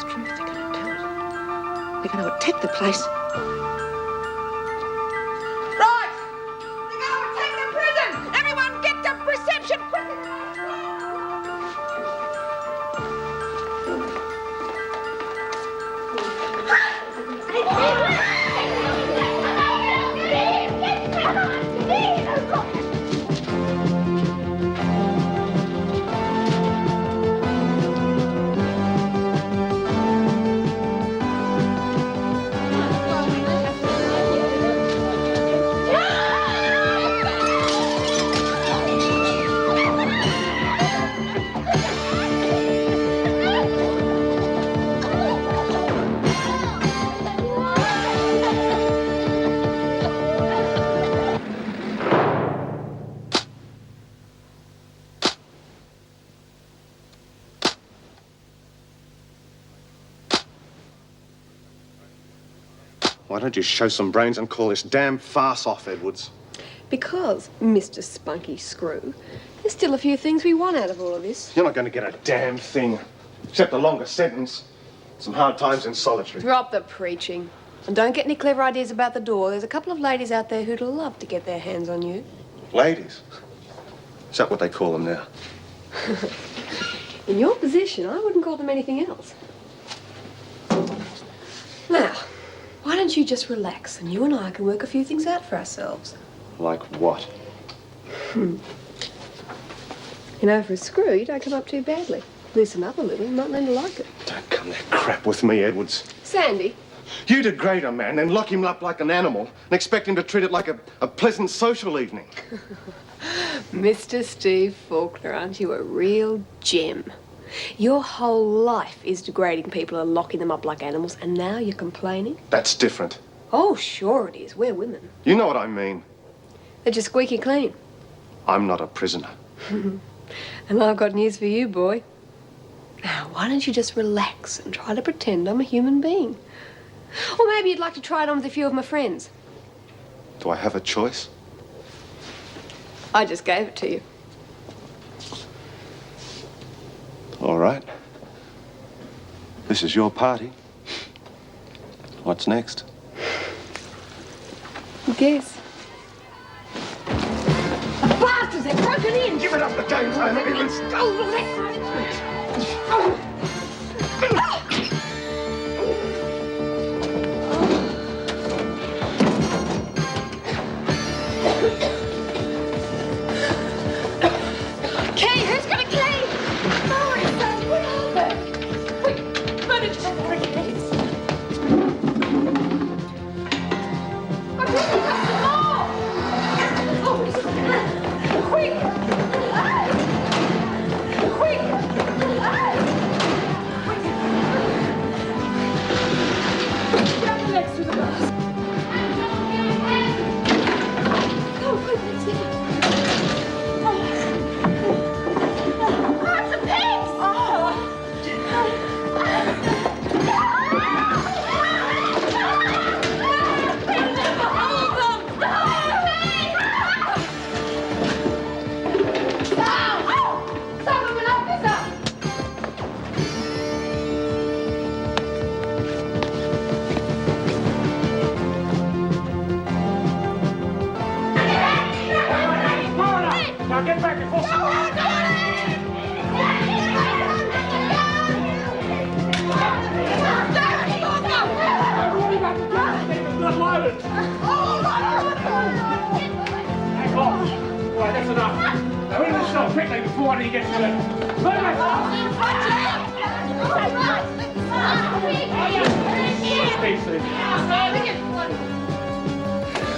honest truth. They're going to do it. They're going to attack the place. Right! They're going to attack the prison! Everyone get to reception quickly! Why don't you show some brains and call this damn farce off, Edwards? Because, Mr. Spunky Screw, there's still a few things we want out of all of this. You're not going to get a damn thing, except a longer sentence. Some hard times in solitary. Drop the preaching. And don't get any clever ideas about the door. There's a couple of ladies out there who'd love to get their hands on you. Ladies? Is that what they call them now? In your position, I wouldn't call them anything else. Now, why don't you just relax and you and I can work a few things out for ourselves? Like what? You know, for a screw, you don't come up too badly. Loosen up a little, you might learn to like it. Don't come that crap with me, Edwards. Sandy. You degrade a man, then lock him up like an animal and expect him to treat it like a pleasant social evening. Mr. Steve Faulkner, aren't you a real gem? Your whole life is degrading people and locking them up like animals, and now you're complaining? That's different. Oh, sure it is. We're women. You know what I mean. They're just squeaky clean. I'm not a prisoner. And I've got news for you, boy. Now, why don't you just relax and try to pretend I'm a human being? Or maybe you'd like to try it on with a few of my friends. Do I have a choice? I just gave it to you. All right. This is your party. What's next? Guess. Bastards, they've broken in! Give it up the game time, Edwards! I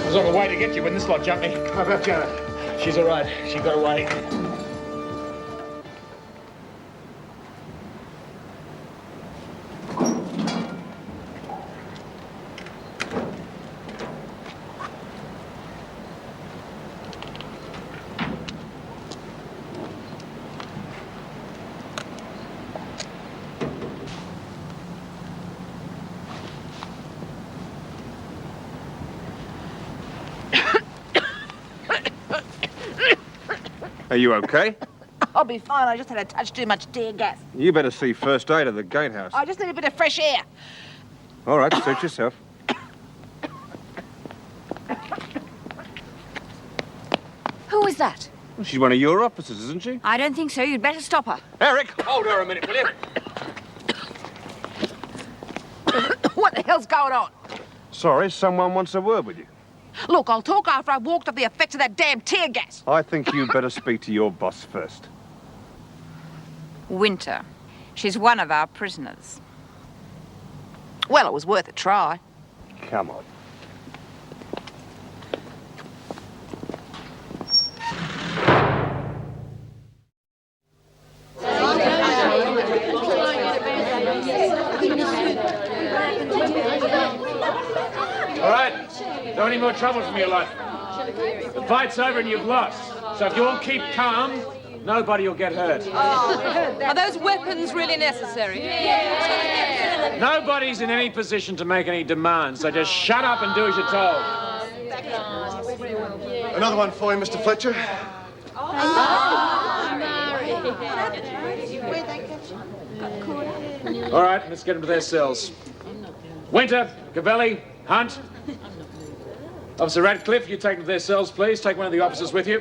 was on the way to get you when this lot jumped me. How about Janet? She's all right. She got away. Are you okay? I'll be fine. I just had a touch too much tear gas. You better see first aid at the gatehouse. I just need a bit of fresh air. All right, suit yourself. Who is that? Well, she's one of your officers, isn't she? I don't think so. You'd better stop her. Eric! Hold her a minute, will you? What the hell's going on? Sorry, someone wants a word with you. Look, I'll talk after I've walked off the effects of that damn tear gas. I think you better speak to your boss first. Winter. She's one of our prisoners. Well, it was worth a try. Come on. All right. No any more trouble from your life. The fight's over and you've lost. So if you all keep calm, nobody will get hurt. Are those weapons really necessary? Nobody's in any position to make any demands, so just shut up and do as you're told. Another one for you, Mr. Fletcher. All right, let's get them to their cells. Winter, Cavelli, Hunt. Officer Radcliffe, you take them to their cells, please. Take one of the officers with you.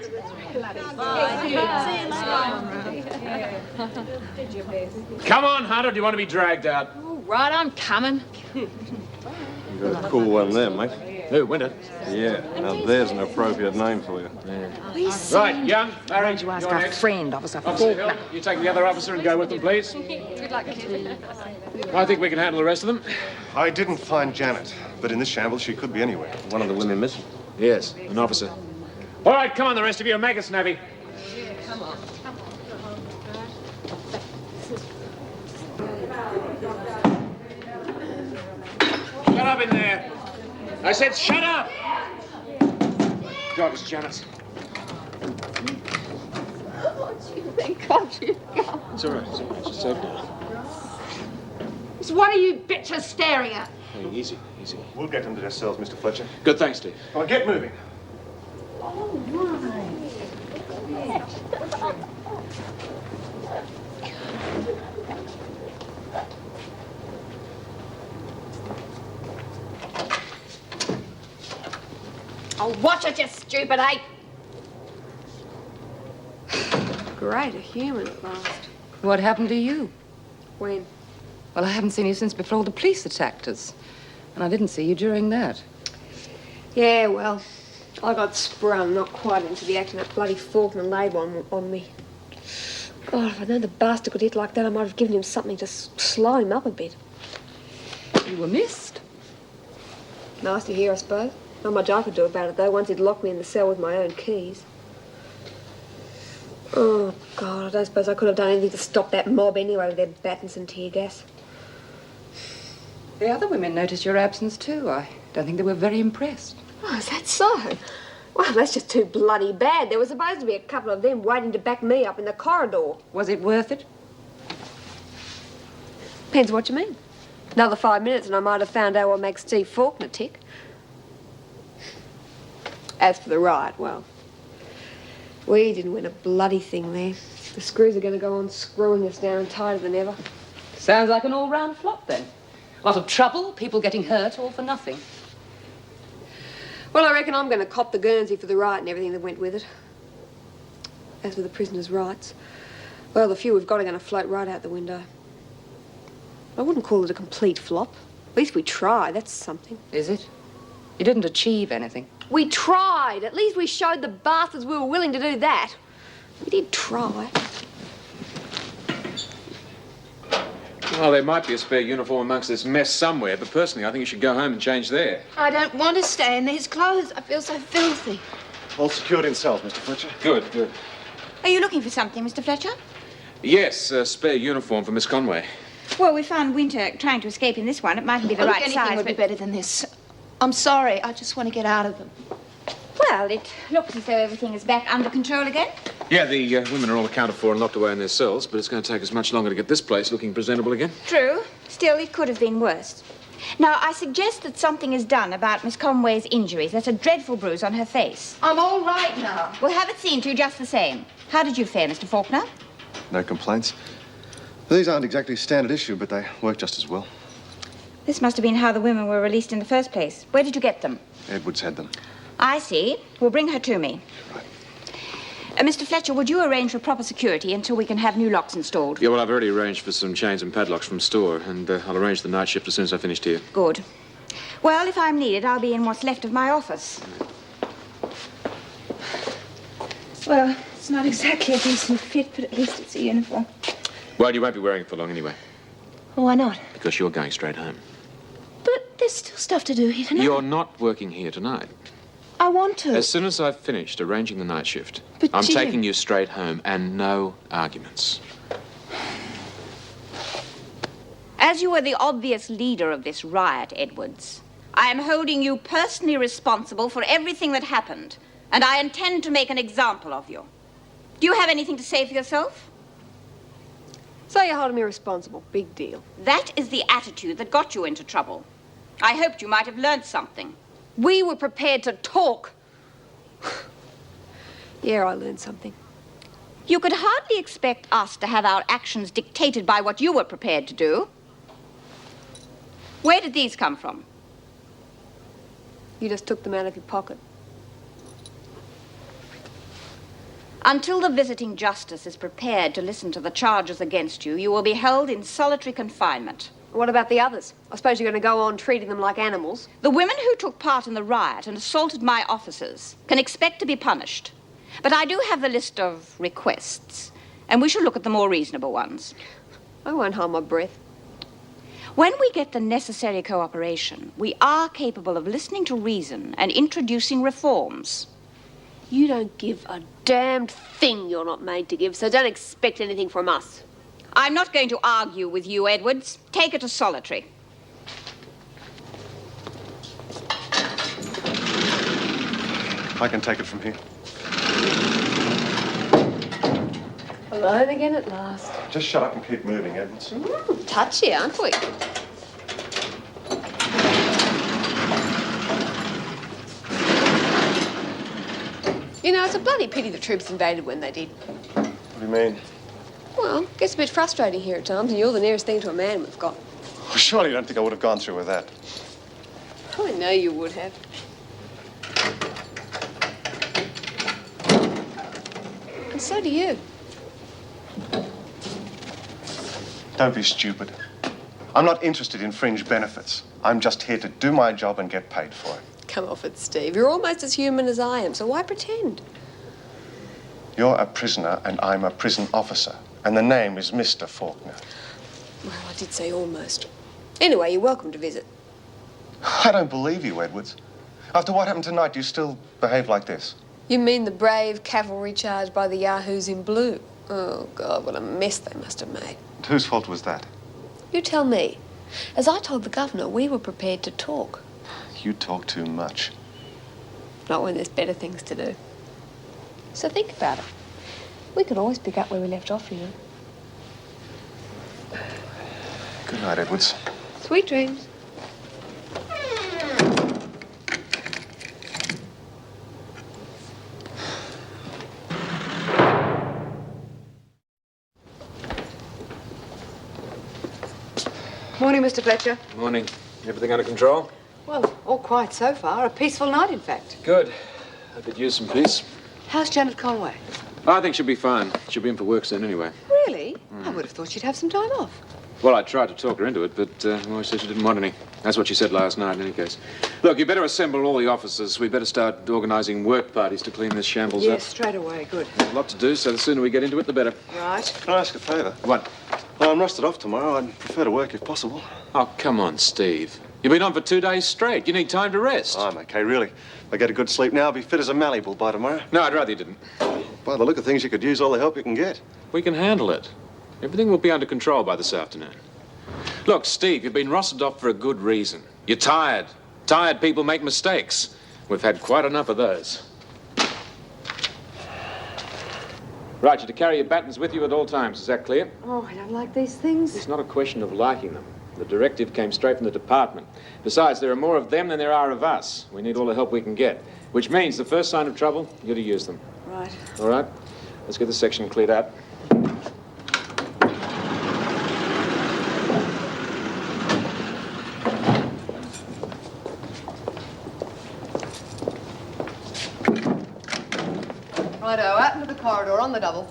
Come on, Hunter, do you want to be dragged out? All right, I'm coming. You got a cool one there, mate. Who, Winter? Yeah, now there's an appropriate name for you. Right, Young, Barry, You ask you're our next. friend, Officer Officer Faulkner. Hill, you take the other officer and go with them, please. Good luck. I think we can handle the rest of them. I didn't find Janet, but in this shambles, she could be anywhere. One of the women missing. Yes, an officer. All right, come on, the rest of you, make it snappy. Shut up in there. I said shut up. God, it's Janet. Thank God you've come. It's all right, it's all right. She's safe now. So what are you bitches staring at? Hey, easy, easy. We'll get them to their cells, Mr. Fletcher. Good, thanks, Steve. Well, get moving. Oh, watch it, you stupid ape! Great, a human at last. What happened to you? When? Well, I haven't seen you since before the police attacked us. And I didn't see you during that. Yeah, well, I got sprung, not quite into the act, and that bloody Faulkner laid one on me. God, if I'd known the bastard could hit like that, I might have given him something to slow him up a bit. You were missed. Nice to hear, I suppose. Not much I could do about it, though, once he'd locked me in the cell with my own keys. Oh, God, I don't suppose I could have done anything to stop that mob anyway with their batons and tear gas. The other women noticed your absence, too. I don't think they were very impressed. Oh, is that so? Well, that's just too bloody bad. There was supposed to be a couple of them waiting to back me up in the corridor. Was it worth it? Depends what you mean. Another 5 minutes and I might have found out what makes Steve Faulkner tick. As for the riot, well, we didn't win a bloody thing there. The screws are going to go on screwing us down tighter than ever. Sounds like an all-round flop, then. A lot of trouble, people getting hurt, all for nothing. Well, I reckon I'm going to cop the Guernsey for the riot and everything that went with it. As for the prisoners' rights, well, the few we've got are going to float right out the window. I wouldn't call it a complete flop. At least we tried, that's something. Is it? You didn't achieve anything. We tried. At least we showed the bastards we were willing to do that. We did try. Well, there might be a spare uniform amongst this mess somewhere, but personally, I think you should go home and change there. I don't want to stay in these clothes. I feel so filthy. All secured in cells, Mr. Fletcher. Good, good. Are you looking for something, Mr. Fletcher? Yes, a spare uniform for Miss Conway. Well, we found Winter trying to escape in this one. It mightn't be the right anything size, would be but... better than this. I'm sorry. I just want to get out of them. Well, it looks as though everything is back under control again. Yeah, the women are all accounted for and locked away in their cells, but it's going to take us much longer to get this place looking presentable again. True. Still, it could have been worse. Now, I suggest that something is done about Miss Conway's injuries. That's a dreadful bruise on her face. I'm all right now. We'll have it seen to just the same. How did you fare, Mr. Faulkner? No complaints. These aren't exactly standard issue, but they work just as well. This must have been how the women were released in the first place. Where did you get them? Edwards had them. I see. Well, bring her to me. Right. Mr. Fletcher, would you arrange for proper security until we can have new locks installed? Yeah, well, I've already arranged for some chains and padlocks from store, and I'll arrange the night shift as soon as I've finished here. Good. Well, if I'm needed, I'll be in what's left of my office. Well, it's not exactly a decent fit, but at least it's a uniform. Well, you won't be wearing it for long anyway. Well, why not? Because you're going straight home. But there's still stuff to do here tonight. You're not working here tonight. I want to. As soon as I've finished arranging the night shift, But I'm Jim- taking you straight home, and no arguments. As you were the obvious leader of this riot, Edwards, I am holding you personally responsible for everything that happened, and I intend to make an example of you. Do you have anything to say for yourself? So you're holding me responsible. Big deal. That is the attitude that got you into trouble. I hoped you might have learned something. We were prepared to talk. Yeah, I learned something. You could hardly expect us to have our actions dictated by what you were prepared to do. Where did these come from? You just took them out of your pocket. Until the visiting justice is prepared to listen to the charges against you, you will be held in solitary confinement. What about the others? I suppose you're going to go on treating them like animals. The women who took part in the riot and assaulted my officers can expect to be punished. But I do have the list of requests, and we shall look at the more reasonable ones. I won't hold my breath. When we get the necessary cooperation, we are capable of listening to reason and introducing reforms. You don't give a damned thing you're not made to give, so don't expect anything from us. I'm not going to argue with you, Edwards. Take it to solitary. I can take it from here. Alone again at last. Just shut up and keep moving, Edwards. Touchy, aren't we? You know, it's a bloody pity the troops invaded when they did. What do you mean? Well, gets a bit frustrating here at times, and you're the nearest thing to a man we've got. Well, surely you don't think I would have gone through with that. I know you would have. And so do you. Don't be stupid. I'm not interested in fringe benefits. I'm just here to do my job and get paid for it. Come off it, Steve. You're almost as human as I am, so why pretend? You're a prisoner and I'm a prison officer. And the name is Mr. Faulkner. Well, I did say almost. Anyway, you're welcome to visit. I don't believe you, Edwards. After what happened tonight, you still behave like this. You mean the brave cavalry charge by the Yahoos in blue? Oh, God, what a mess they must have made. Whose fault was that? You tell me. As I told the governor, we were prepared to talk. You talk too much. Not when there's better things to do. So think about it. We could always pick up where we left off, you know. Good night, Edwards. Sweet dreams. Morning, Mr. Fletcher. Morning. Everything under control? Well, all quiet so far. A peaceful night, in fact. Good. I could use some peace. How's Janet Conway? I think she'll be fine. She'll be in for work soon anyway. Really? I would have thought she'd have some time off. Well, I tried to talk her into it, but well, she said she didn't want any. That's what she said last night, in any case. Look, you better assemble all the officers. We better start organising work parties to clean this shambles Yes, up. straight away. Good. There's a lot to do, so the sooner we get into it, the better. Right. Can I ask a favour? What? Well, I'm rusted off tomorrow. I'd prefer to work if possible. Oh, come on, Steve. You've been on for 2 days straight. You need time to rest. I'm okay, really. If I get a good sleep now, I'll be fit as a mallee bull by tomorrow. No, I'd rather you didn't. By the look of things, you could use all the help you can get. We can handle it. Everything will be under control by this afternoon. Look, Steve, you've been rostered off for a good reason. You're tired. Tired people make mistakes. We've had quite enough of those. Right, you're to carry your batons with you at all times. Is that clear? Oh, I don't like these things. It's not a question of liking them. The directive came straight from the department. Besides, there are more of them than there are of us. We need all the help we can get. Which means the first sign of trouble, you're to use them. Right. All right? Let's get this section cleared out. corridor on the double.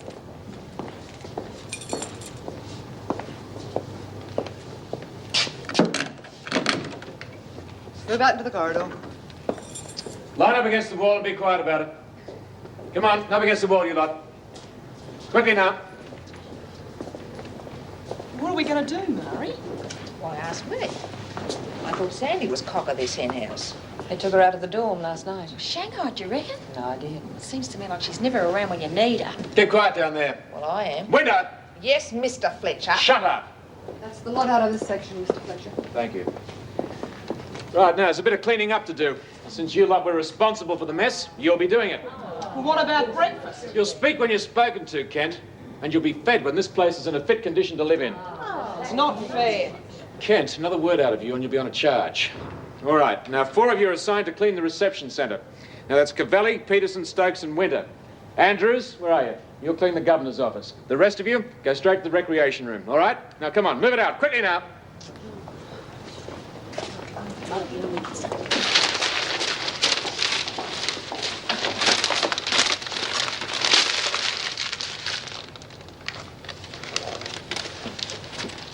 Move out into the corridor. Line up against the wall and be quiet about it. Come on, up against the wall, you lot. Quickly now. What are we going to do, Mary? Why ask me? I thought Sandy was cock of this hen house. They took her out of the dorm last night. Shanghai, do you reckon? No, I did. It seems to me like she's never around when you need her. Keep quiet down there. Well, I am. Window! Yes, Mr. Fletcher. Shut up! That's the lot out of this section, Mr. Fletcher. Thank you. Right, now, there's a bit of cleaning up to do. Since you lot were responsible for the mess, you'll be doing it. Well, what about breakfast? You'll speak when you're spoken to, Kent. And you'll be fed when this place is in a fit condition to live in. It's not fair. Kent, another word out of you and you'll be on a charge. All right, now 4 of you are assigned to clean the reception centre. Now that's Cavelli, Peterson, Stokes and Winter. Andrews, where are you? You'll clean the governor's office. The rest of you, go straight to the recreation room, all right? Now come on, move it out, quickly now.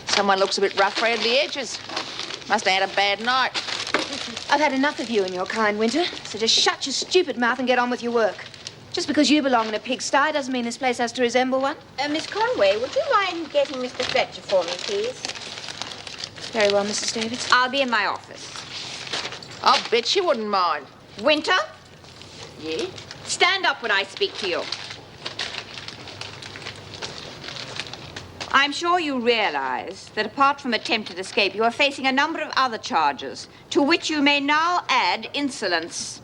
Someone looks a bit rough around the edges. Must have had a bad night. I've had enough of you and your kind, Winter. So just shut your stupid mouth and get on with your work. Just because you belong in a pigsty doesn't mean this place has to resemble one. Miss Conway, would you mind getting Mr. Fletcher for me, please? Very well, Mrs. Davidson. I'll be in my office. I'll bet you wouldn't mind. Winter, Yeah? stand up when I speak to you. I'm sure you realize that apart from attempted escape, you are facing a number of other charges, to which you may now add insolence.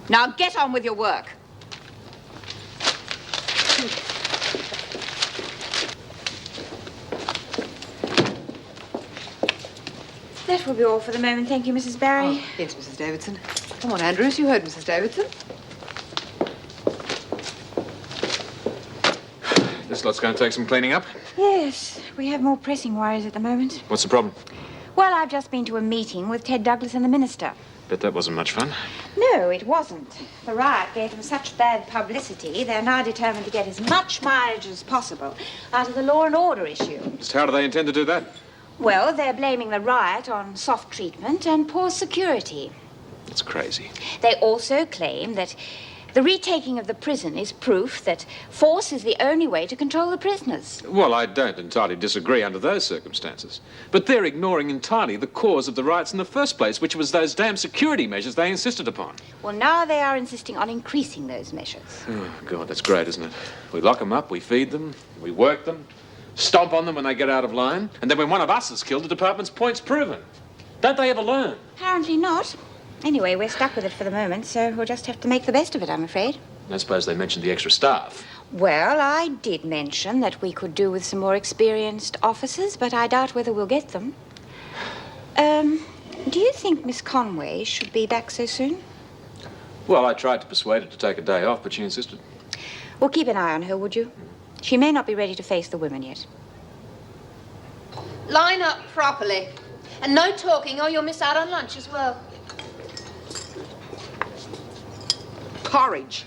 Now get on with your work. That will be all for the moment, thank you, Mrs. Barry. Oh, yes, Mrs. Davidson. Come on, Andrews, you heard Mrs. Davidson. This lot's going to take some cleaning up. Yes, we have more pressing worries at the moment. What's the problem? Well, I've just been to a meeting with Ted Douglas and the minister. Bet that wasn't much fun. No, it wasn't. The riot gave them such bad publicity, they're now determined to get as much mileage as possible out of the law and order issue. Just how do they intend to do that? Well, they're blaming the riot on soft treatment and poor security. It's crazy. They also claim that the retaking of the prison is proof that force is the only way to control the prisoners. Well, I don't entirely disagree under those circumstances. But they're ignoring entirely the cause of the riots in the first place, which was those damn security measures they insisted upon. Well, now they are insisting on increasing those measures. Oh, God, that's great, isn't it? We lock them up, we feed them, we work them, stomp on them when they get out of line, and then when one of us is killed, the department's point's proven. Don't they ever learn? Apparently not. Anyway, we're stuck with it for the moment, so we'll just have to make the best of it, I'm afraid. I suppose they mentioned the extra staff. Well, I did mention that we could do with some more experienced officers, but I doubt whether we'll get them. Do you think Miss Conway should be back so soon? Well, I tried to persuade her to take a day off, but she insisted. Well, keep an eye on her, would you? She may not be ready to face the women yet. Line up properly. And no talking or you'll miss out on lunch as well. Porridge.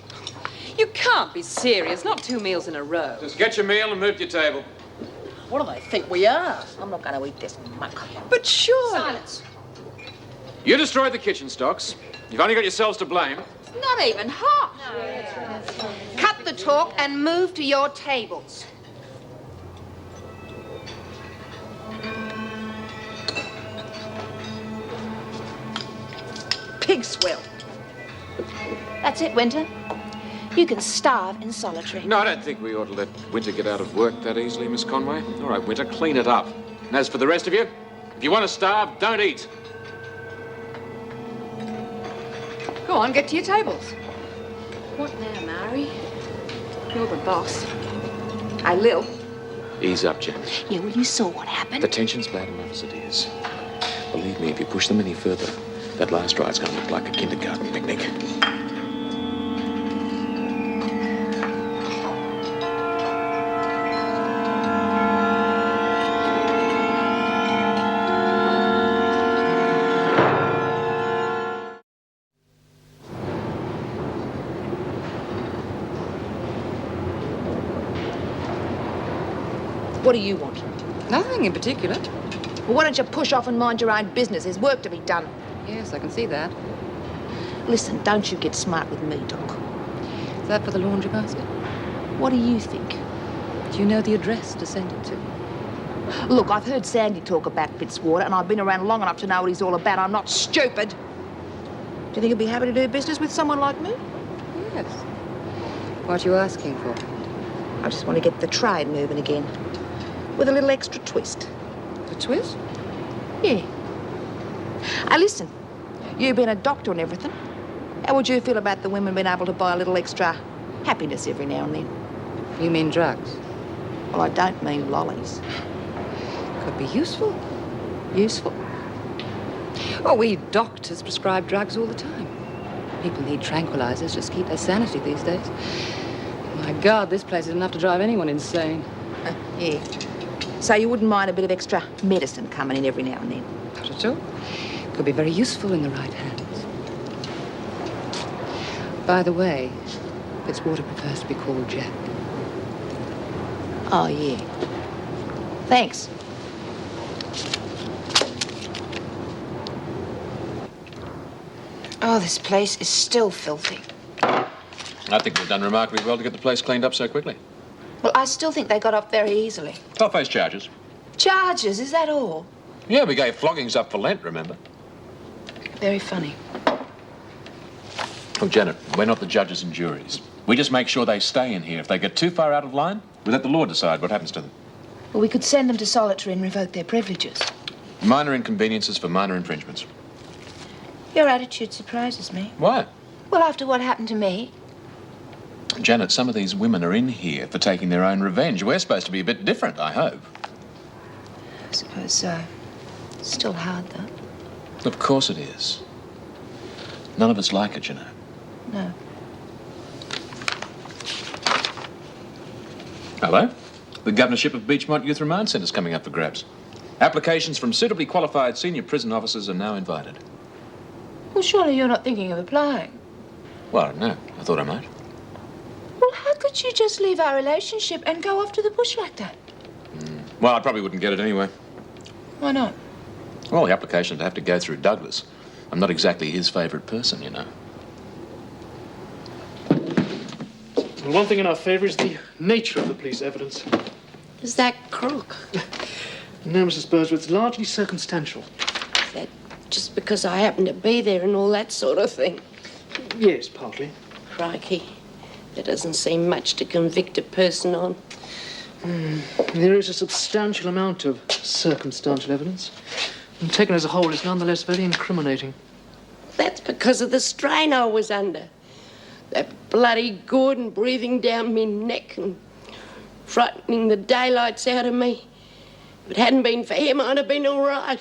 You can't be serious. Not 2 meals in a row. Just get your meal and move to your table. What do they think we are? I'm not going to eat this muck. But sure. Silence. You destroyed the kitchen stocks. You've only got yourselves to blame. Not even hot. Cut the talk and move to your tables. Pig swill. That's it, Winter. You can starve in solitary. No, I don't think we ought to let Winter get out of work that easily, Miss Conway. All right, Winter, clean it up. And as for the rest of you, if you want to starve, don't eat. Go on, get to your tables. What now, Mary? You're the boss. I will. Ease up, Jen. Yeah, well, you saw what happened. The tension's bad enough as it is. Believe me, if you push them any further, that last ride's going to look like a kindergarten picnic. What do you want? Nothing in particular. Well, why don't you push off and mind your own business? There's work to be done. Yes, I can see that. Listen, don't you get smart with me, Doc. Is that for the laundry basket? What do you think? Do you know the address to send it to? Look, I've heard Sandy talk about Fitzwater, and I've been around long enough to know what he's all about. I'm not stupid. Do you think he'd be happy to do business with someone like me? Yes. What are you asking for? I just want to get the trade moving again. With a little extra twist. A twist? Yeah. Hey, listen. You being a doctor and everything, how would you feel about the women being able to buy a little extra happiness every now and then? You mean drugs? Well, I don't mean lollies. Could be useful. Useful? Well, we doctors prescribe drugs all the time. People need tranquilizers just to keep their sanity these days. My God, this place is enough to drive anyone insane. Yeah. So you wouldn't mind a bit of extra medicine coming in every now and then? Not at all. Could be very useful in the right hands. By the way, Fitzwater prefers to be called Jack. Oh, yeah. Thanks. Oh, this place is still filthy. I think we've done remarkably well to get the place cleaned up so quickly. Well, I still think they got off very easily. I'll face charges. Charges, is that all? Yeah, we gave floggings up for Lent, remember? Very funny. Look, Janet, we're not the judges and juries. We just make sure they stay in here. If they get too far out of line, we let the law decide what happens to them. Well, we could send them to solitary and revoke their privileges. Minor inconveniences for minor infringements. Your attitude surprises me. Why? Well, after what happened to me. Janet, some of these women are in here for taking their own revenge. We're supposed to be a bit different, I hope. I suppose so. It's still hard, though. Of course it is. None of us like it, you know. No. Hello? The governorship of Beachmont Youth Remand Centre's coming up for grabs. Applications from suitably qualified senior prison officers are now invited. Well, surely you're not thinking of applying. Well, no. I thought I might. Well, how could you just leave our relationship and go off to the bush like that? Well, I probably wouldn't get it anyway. Why not? Well, the applications have to go through Douglas. I'm not exactly his favourite person, you know. Well, one thing in our favour is the nature of the police evidence. Is that crook? No, Mrs. Birdsworth, it's largely circumstantial. Is that just because I happen to be there and all that sort of thing? Yes, partly. Crikey, there doesn't seem much to convict a person on. There is a substantial amount of circumstantial evidence. And taken as a whole, it's nonetheless very incriminating. That's because of the strain I was under. That bloody Gordon breathing down me neck and frightening the daylights out of me. If it hadn't been for him, I'd have been all right.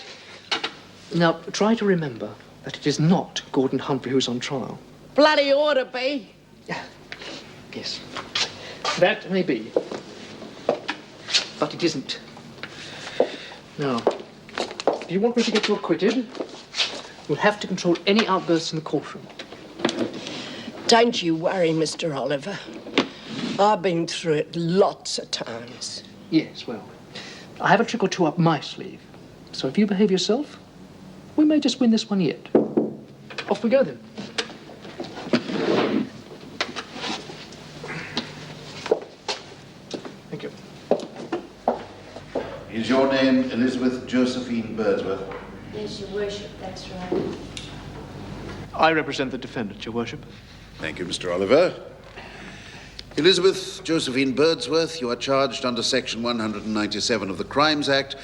Now, try to remember that it is not Gordon Humphrey who's on trial. Bloody ought to be. Yes, that may be. But it isn't. Now, if you want me to get you acquitted, you'll have to control any outbursts in the courtroom. Don't you worry, Mr. Oliver. I've been through it lots of times. Yes, well, I have a trick or two up my sleeve. So if you behave yourself, we may just win this one yet. Off we go, then. Thank you. Is your name Elizabeth Josephine Birdsworth? Yes, Your Worship, that's right. I represent the defendant, Your Worship. Thank you, Mr. Oliver. Elizabeth Josephine Birdsworth, you are charged under Section 197 of the Crimes Act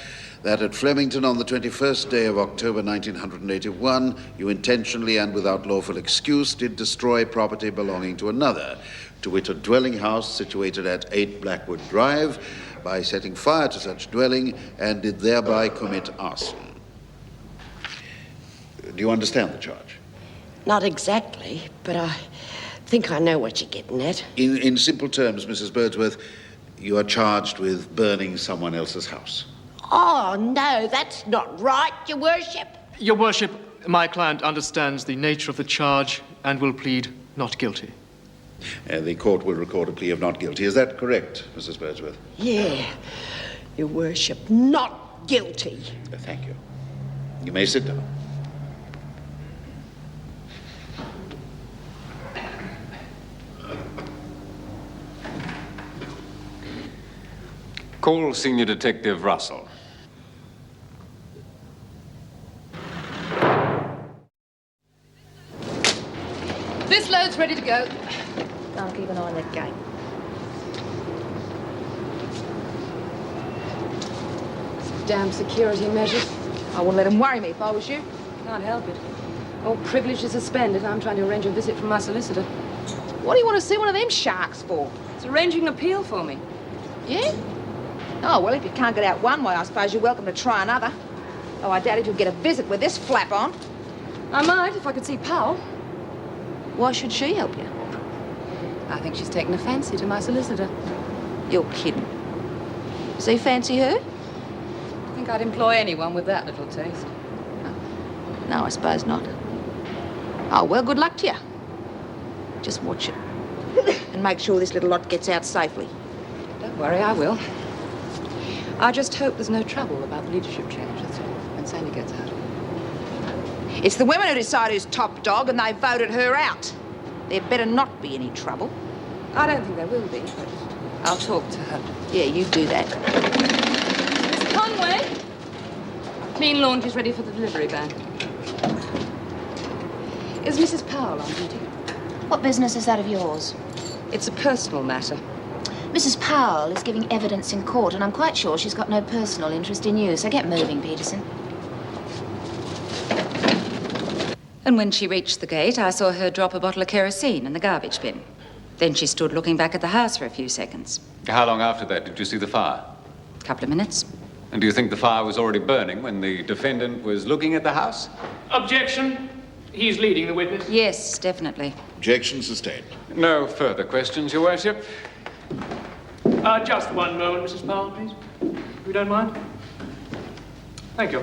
that at Flemington on the 21st day of October 1981, you intentionally and without lawful excuse did destroy property belonging to another, to wit a dwelling house situated at 8 Blackwood Drive, by setting fire to such dwelling and did thereby commit arson. Do you understand the charge? Not exactly, but I think I know what you're getting at. In simple terms, Mrs. Birdsworth, you are charged with burning someone else's house. Oh, no, that's not right, Your Worship. Your Worship, my client understands the nature of the charge and will plead not guilty. The court will record a plea of not guilty. Is that correct, Mrs. Birdsworth? Yeah. Your Worship, not guilty. Thank you. You may sit down. Call Senior Detective Russell. This load's ready to go. I'll keep an eye on that gate. Some damn security measures. I wouldn't let them worry me if I was you. Can't help it. All privilege is suspended. I'm trying to arrange a visit from my solicitor. What do you want to see one of them sharks for? It's arranging an appeal for me. Yeah? Oh, well, if you can't get out one way, I suppose you're welcome to try another. Oh, I doubt if you'll get a visit with this flap on. I might, if I could see Powell. Why should she help you? I think she's taken a fancy to my solicitor. You're kidding. Does he fancy her? I think I'd employ anyone with that little taste. No, I suppose not. Oh, well, good luck to you. Just watch it. And make sure this little lot gets out safely. Don't worry, I will. I just hope there's no trouble about the leadership change, that's all, when Sandy gets out. It's the women who decide who's top dog, and they voted her out. There better not be any trouble. I don't think there will be, but I'll talk to her. Yeah, you do that. Miss Conway! Clean laundry's ready for the delivery van. Is Mrs. Powell on duty? What business is that of yours? It's a personal matter. Mrs. Powell is giving evidence in court, and I'm quite sure she's got no personal interest in you, so get moving, Peterson. And when she reached the gate, I saw her drop a bottle of kerosene in the garbage bin. Then she stood looking back at the house for a few seconds. How long after that did you see the fire? A couple of minutes. And do you think the fire was already burning when the defendant was looking at the house? Objection. He's leading the witness. Yes, definitely. Objection sustained. No further questions, Your Worship. Just one moment, Mrs. Powell, please. If you don't mind. Thank you.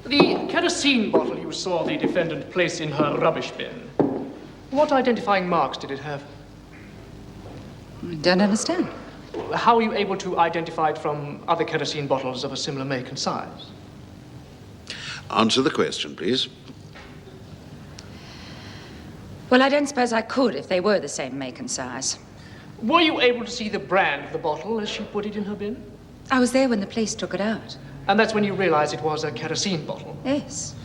The kerosene bottle you saw the defendant place in her rubbish bin, what identifying marks did it have? I don't understand. How were you able to identify it from other kerosene bottles of a similar make and size? Answer the question, please. Well, I don't suppose I could if they were the same make and size. Were you able to see the brand of the bottle as she put it in her bin? I was there when the police took it out. And that's when you realized it was a kerosene bottle? Yes.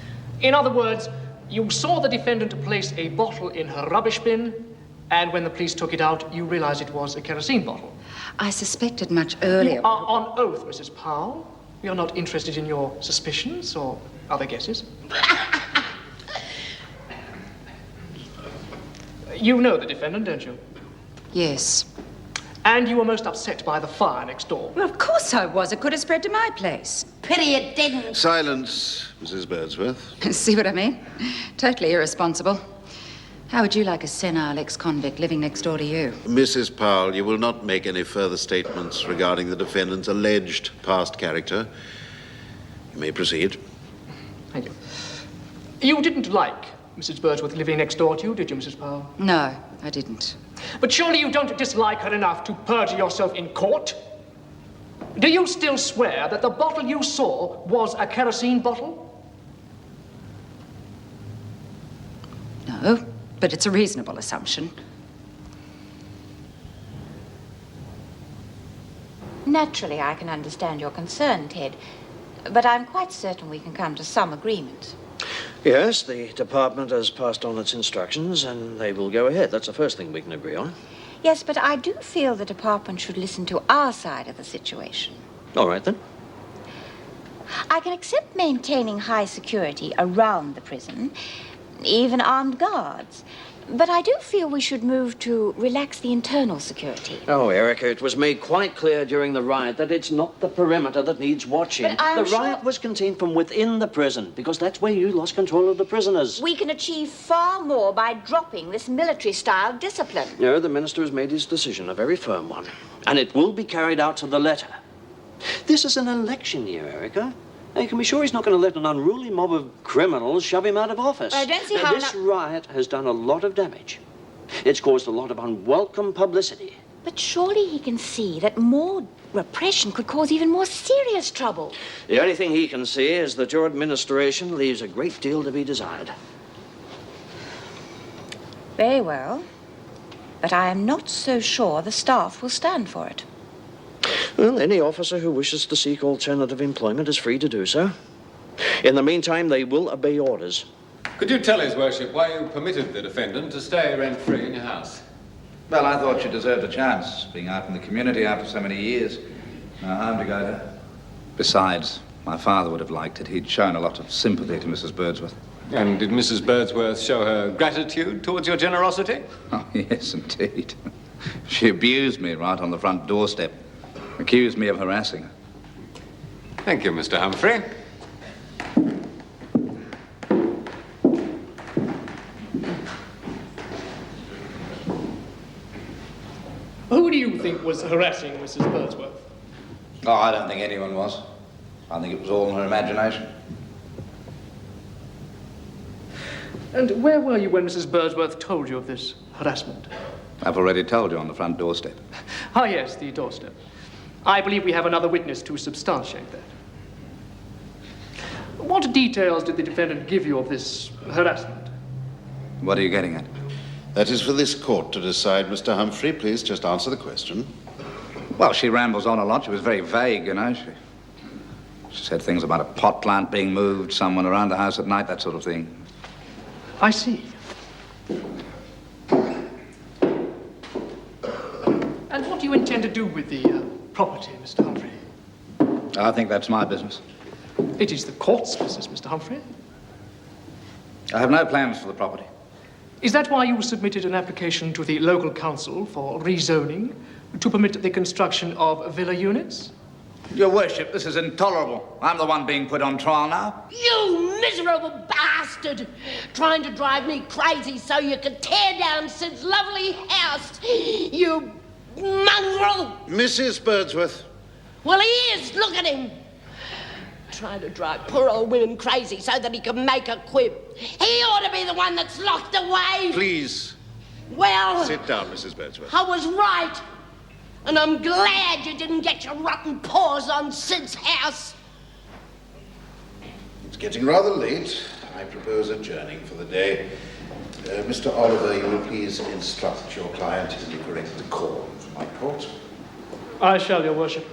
In other words, you saw the defendant place a bottle in her rubbish bin, and when the police took it out, you realized it was a kerosene bottle. I suspected much earlier. You are on oath, Mrs. Powell. We are not interested in your suspicions or other guesses. You know the defendant, don't you? Yes. And you were most upset by the fire next door. Well, of course I was. It could have spread to my place. Pity it didn't. Silence, Mrs. Birdsworth. See what I mean? Totally irresponsible. How would you like a senile ex-convict living next door to you? Mrs. Powell, you will not make any further statements regarding the defendant's alleged past character. You may proceed. Thank you. You didn't like Mrs. Birdsworth living next door to you, did you, Mrs. Powell? No, I didn't. But surely you don't dislike her enough to perjure yourself in court? Do you still swear that the bottle you saw was a kerosene bottle? No, but it's a reasonable assumption. Naturally, I can understand your concern, Ted. But I'm quite certain we can come to some agreement. Yes, the department has passed on its instructions, and they will go ahead. That's the first thing we can agree on. Yes, but I do feel the department should listen to our side of the situation. All right, then. I can accept maintaining high security around the prison, even armed guards. But I do feel we should move to relax the internal security. Oh, Erica, it was made quite clear during the riot that it's not the perimeter that needs watching. But I'm the riot was contained from within the prison, because that's where you lost control of the prisoners. We can achieve far more by dropping this military-style discipline. No, the minister has made his decision, a very firm one. And it will be carried out to the letter. This is an election year, Erica. And you can be sure he's not going to let an unruly mob of criminals shove him out of office. I don't see how... This riot has done a lot of damage. It's caused a lot of unwelcome publicity. But surely he can see that more repression could cause even more serious trouble. The only thing he can see is that your administration leaves a great deal to be desired. Very well. But I am not so sure the staff will stand for it. Well, any officer who wishes to seek alternative employment is free to do so. In the meantime, they will obey orders. Could you tell His Worship why you permitted the defendant to stay rent-free in your house? Well, I thought she deserved a chance, being out in the community after so many years. No harm to go to her. Besides, my father would have liked it. He'd shown a lot of sympathy to Mrs. Birdsworth. And did Mrs. Birdsworth show her gratitude towards your generosity? Oh, yes, indeed. She abused me right on the front doorstep. Accused me of harassing her. Thank you, Mr. Humphrey. Who do you think was harassing Mrs. Birdsworth? Oh, I don't think anyone was. I think it was all in her imagination. And where were you when Mrs. Birdsworth told you of this harassment? I've already told you on the front doorstep. Ah, yes, the doorstep. I believe we have another witness to substantiate that. What details did the defendant give you of this harassment? What are you getting at? That is for this court to decide, Mr. Humphrey. Please just answer the question. Well, she rambles on a lot. She was very vague, you know. She said things about a pot plant being moved, someone around the house at night, that sort of thing. I see. And what do you intend to do with the property, Mr. Humphrey? I think that's my business. It is the court's business, Mr. Humphrey. I have no plans for the property. Is that why you submitted an application to the local council for rezoning to permit the construction of villa units? Your Worship, this is intolerable. I'm the one being put on trial now. You miserable bastard! Trying to drive me crazy so you could tear down Sid's lovely house! You mongrel! Mrs. Birdsworth. Well, he is. Look at him. Trying to drive poor old William crazy so that he can make a quib. He ought to be the one that's locked away. Please. Well... Sit down, Mrs. Birdsworth. I was right. And I'm glad you didn't get your rotten paws on Sid's house. It's getting rather late. I propose adjourning for the day. Mr. Oliver, you will please instruct your client in the correct decorum for my court. I shall, Your Worship.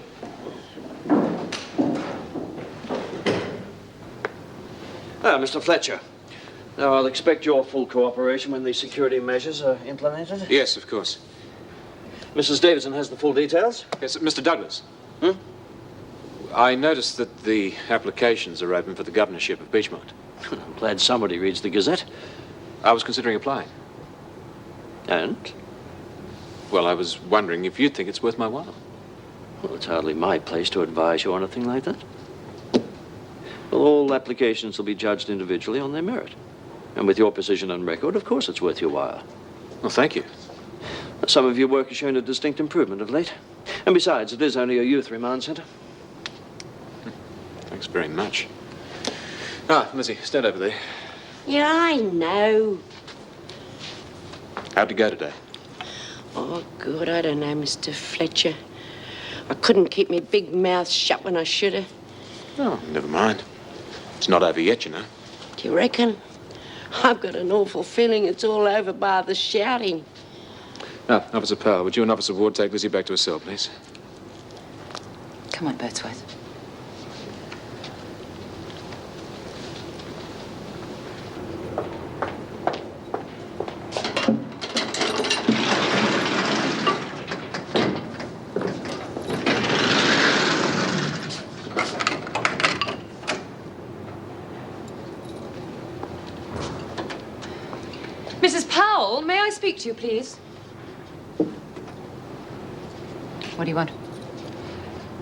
Mr. Fletcher. Now, I'll expect your full cooperation when the security measures are implemented. Yes, of course. Mrs. Davidson has the full details? Yes, Mr. Douglas. I noticed that the applications are open for the governorship of Beechmont. I'm glad somebody reads the Gazette. I was considering applying. And? Well, I was wondering if you'd think it's worth my while. Well, it's hardly my place to advise you on anything like that. Well, all applications will be judged individually on their merit. And with your position on record, of course it's worth your while. Well, thank you. Some of your work has shown a distinct improvement of late. And besides, it is only a youth remand centre. Thanks very much. Lizzie, stand over there. Yeah, I know. How'd you go today? Oh, good. I don't know, Mr. Fletcher. I couldn't keep my big mouth shut when I should have. Oh, never mind. It's not over yet, you know. Do you reckon? I've got an awful feeling it's all over by the shouting. Officer Powell, would you and Officer Ward take Lizzie back to her cell, please? Come on, Birdsworth. Mrs. Powell, may I speak to you, please? What do you want?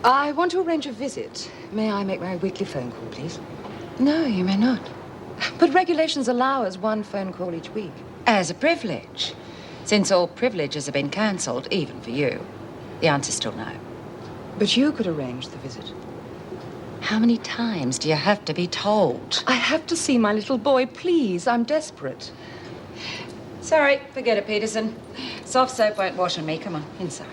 I want to arrange a visit. May I make my weekly phone call, please? No, you may not. But regulations allow us one phone call each week. As a privilege. Since all privileges have been cancelled, even for you. The answer's still no. But you could arrange the visit. How many times do you have to be told? I have to see my little boy, please. I'm desperate. Sorry, forget it, Peterson. Soft soap won't wash on me. Come on, inside.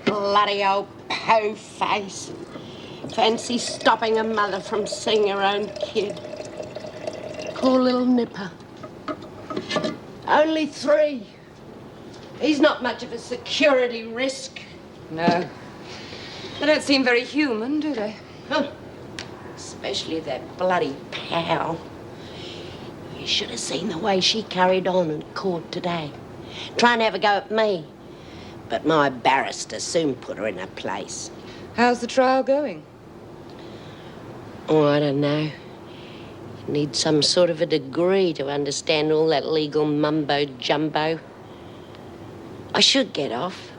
Bloody old po face. Fancy stopping a mother from seeing her own kid. Poor little nipper. Only 3. He's not much of a security risk. No. They don't seem very human, do they? Huh. Especially that bloody pal. You should have seen the way she carried on in court today. Trying to have a go at me. But my barrister soon put her in her place. How's the trial going? Oh, I don't know. You need some sort of a degree to understand all that legal mumbo-jumbo. I should get off,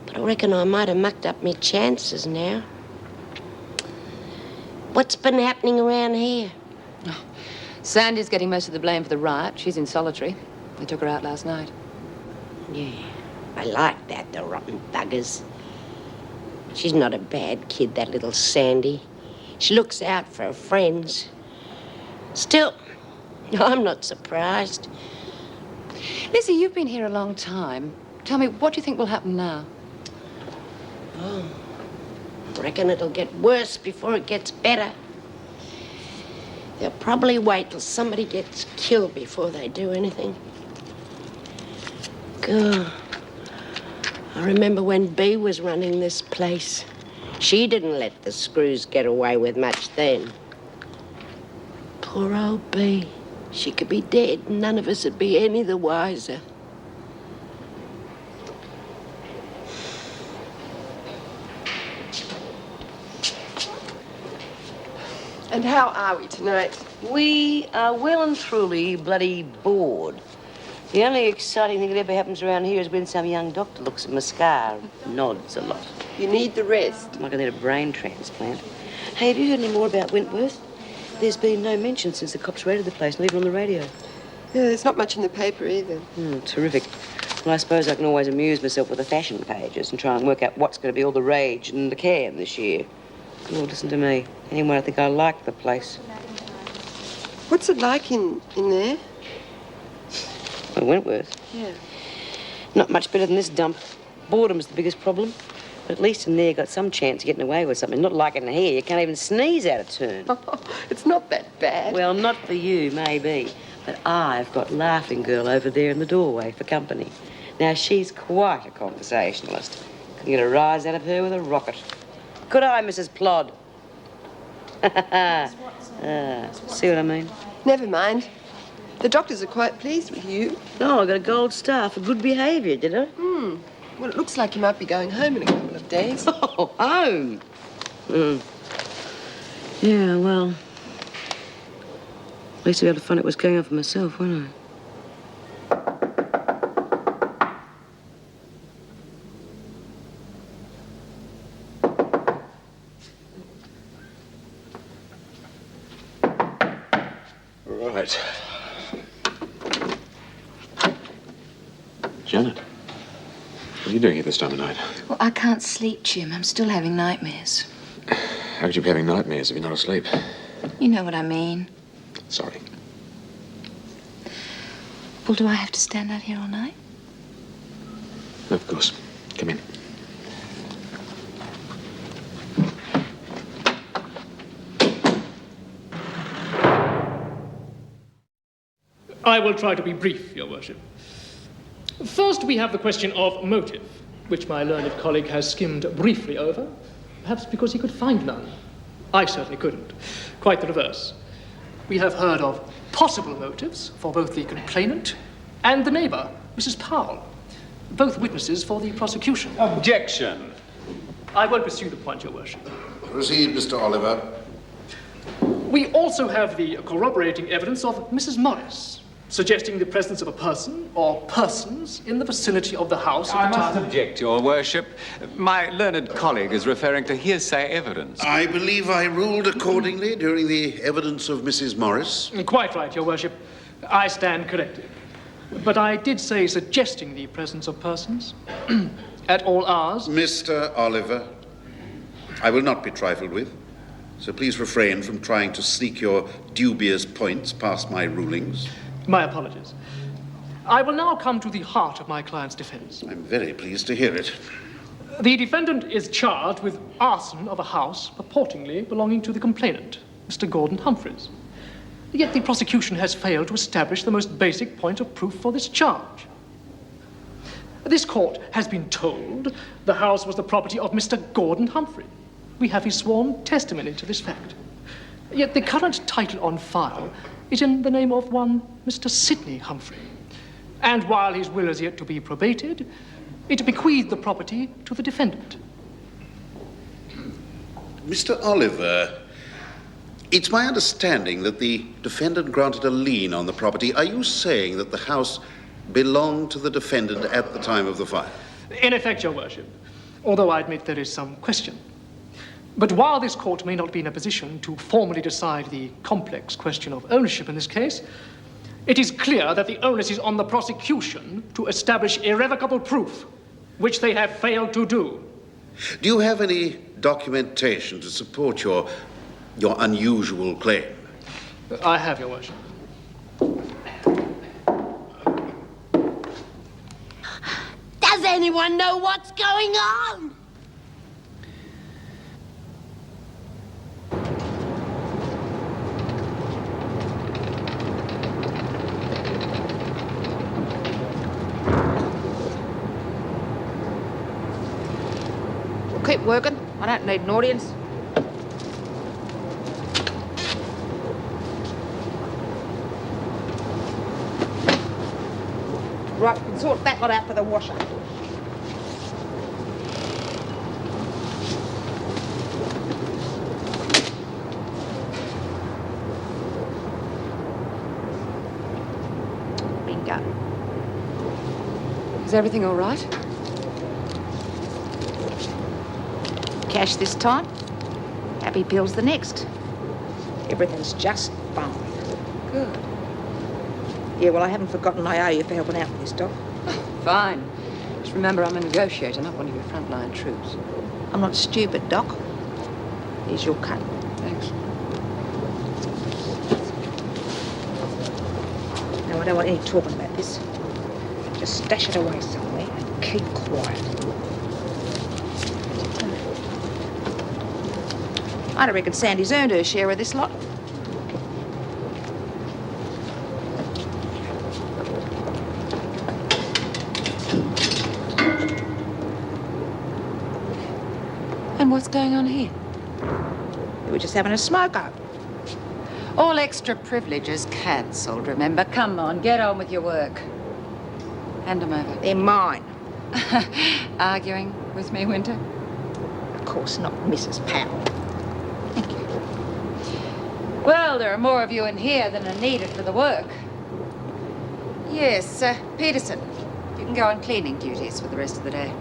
but I reckon I might have mucked up my chances now. What's been happening around here? Oh, Sandy's getting most of the blame for the riot. She's in solitary. They took her out last night. Yeah, I like that, the rotten buggers. She's not a bad kid, that little Sandy. She looks out for her friends. Still, I'm not surprised. Lizzie, you've been here a long time. Tell me, what do you think will happen now? Oh, I reckon it'll get worse before it gets better. They'll probably wait till somebody gets killed before they do anything. God, I remember when Bea was running this place. She didn't let the screws get away with much then. Poor old Bea. She could be dead and none of us would be any the wiser. And how are we tonight? We are well and truly bloody bored. The only exciting thing that ever happens around here is when some young doctor looks at my scar and nods a lot. You need the rest. I'm gonna need a brain transplant. Hey, have you heard any more about Wentworth? There's been no mention since the cops raided the place, not even on the radio. Yeah, there's not much in the paper either. Terrific. Well, I suppose I can always amuse myself with the fashion pages and try and work out what's going to be all the rage and the can this year. Oh, listen to me. Anyway, I think I like the place. What's it like in there? Well, Wentworth? Yeah. Not much better than this dump. Boredom's the biggest problem. But at least in there you got some chance of getting away with something. Not like in here, you can't even sneeze out of turn. Oh, it's not that bad. Well, not for you, maybe. But I've got Laughing Girl over there in the doorway for company. Now, she's quite a conversationalist. Can get a rise out of her with a rocket. Good eye, Mrs. Plod. See what I mean? Never mind. The doctors are quite pleased with you. Oh, I got a gold star for good behaviour, did I? Well, it looks like you might be going home in a couple of days. Oh, home? Yeah, well... At least I'll be able to find out what's going on for myself, won't I? Right. Janet, what are you doing here this time of night? Well, I can't sleep, Jim. I'm still having nightmares. How could you be having nightmares if you're not asleep? You know what I mean. Sorry. Well, do I have to stand out here all night? Of course. Come in. I will try to be brief, Your Worship. First, we have the question of motive, which my learned colleague has skimmed briefly over, perhaps because he could find none. I certainly couldn't. Quite the reverse. We have heard of possible motives for both the complainant and the neighbour, Mrs. Powell, both witnesses for the prosecution. Objection. I won't pursue the point, Your Worship. Proceed, Mr. Oliver. We also have the corroborating evidence of Mrs. Morris, suggesting the presence of a person or persons in the vicinity of the house at I the must time. object, Your Worship. My learned colleague is referring to hearsay evidence. I believe I ruled accordingly during the evidence of Mrs. Morris. Quite right, Your Worship. I stand corrected. But I did say suggesting the presence of persons at all hours. Mr. Oliver, I will not be trifled with. so please refrain from trying to sneak your dubious points past my rulings. My apologies. I will now come to the heart of my client's defense. I'm very pleased to hear it. The defendant is charged with arson of a house purportedly belonging to the complainant, Mr. Gordon Humphreys. Yet the prosecution has failed to establish the most basic point of proof for this charge. This court has been told the house was the property of Mr. Gordon Humphrey. We have his sworn testimony to this fact. Yet the current title on file is in the name of one Mr. Sidney Humphrey. And while his will is yet to be probated, it bequeathed the property to the defendant. Mr. Oliver, it's my understanding that the defendant granted a lien on the property. Are you saying that the house belonged to the defendant at the time of the fire? In effect, Your Worship, although I admit there is some question. But while this court may not be in a position to formally decide the complex question of ownership in this case, it is clear that the onus is on the prosecution to establish irrevocable proof, which they have failed to do. Do you have any documentation to support your unusual claim? I have, Your Worship. Does anyone know what's going on? Keep working. I don't need an audience. Right, we can sort that lot out for the washer. Bingo. Is everything all right? Cash this time, happy pills the next. Everything's just fine. Good. Yeah, well, I haven't forgotten I owe you for helping out with this, Doc. Fine. Just remember, I'm a negotiator, not one of your frontline troops. I'm not stupid, Doc. Here's your cut. Thanks. Now, I don't want any talking about this. Just stash it away somewhere and keep quiet. I reckon Sandy's earned her share of this lot. And what's going on here? We were just having a smoke up. All extra privileges cancelled, remember? Come on, get on with your work. Hand them over. They're mine. Arguing with me, Winter? Of course not, Mrs. Powell. Thank you. Well, there are more of you in here than are needed for the work. Yes, Peterson, you can go on cleaning duties for the rest of the day.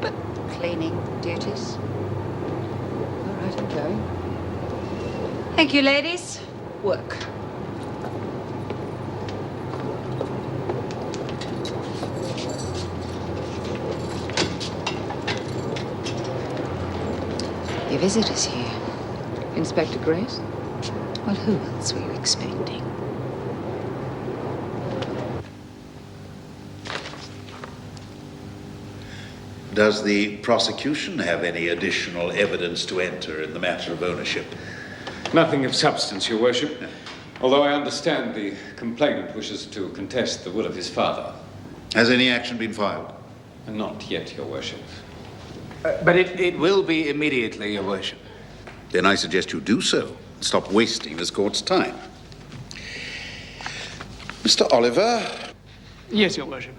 But cleaning duties? All right, I'm going. Thank you, ladies. Work. Your visitor's here. Inspector Grace? Well, who else were you expecting? Does the prosecution have any additional evidence to enter in the matter of ownership? Nothing of substance, Your Worship. Although I understand the complainant wishes to contest the will of his father. Has any action been filed? Not yet, Your Worship. But it will be immediately, Your Worship. Then I suggest you do so. Stop wasting this court's time. Mr. Oliver? Yes, Your Worship.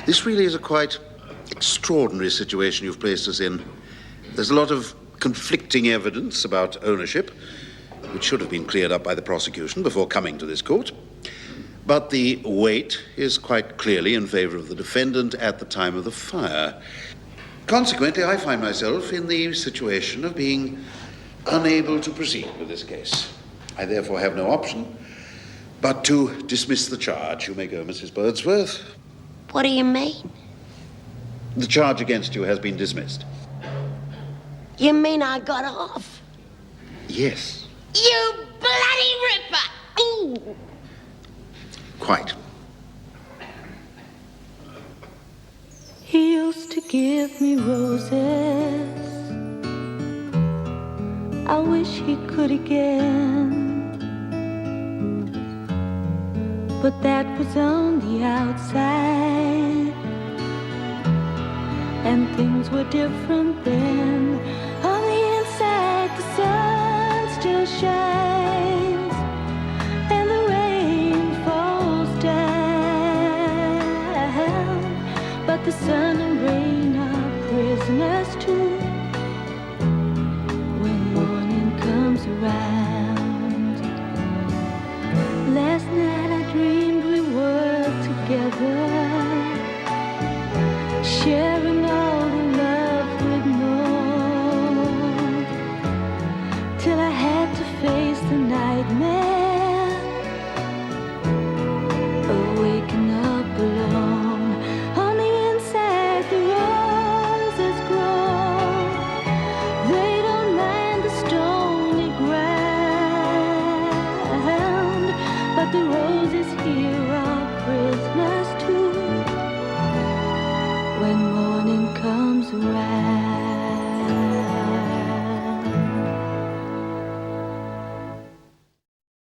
This really is a quite extraordinary situation you've placed us in. There's a lot of conflicting evidence about ownership, which should have been cleared up by the prosecution before coming to this court. But the weight is quite clearly in favor of the defendant at the time of the fire. Consequently, I find myself in the situation of being unable to proceed with this case. I therefore have no option but to dismiss the charge. You may go, Mrs. Birdsworth. What do you mean? The charge against you has been dismissed. You mean I got off? Yes. You bloody ripper! Ooh. Quite. He used to give me roses. I wish he could again. But that was on the outside, and things were different then. On the inside, the sun still shines, and the rain falls down. But the sun and rain are prisoners too when morning comes around. Last night I dreamed we were together, sharing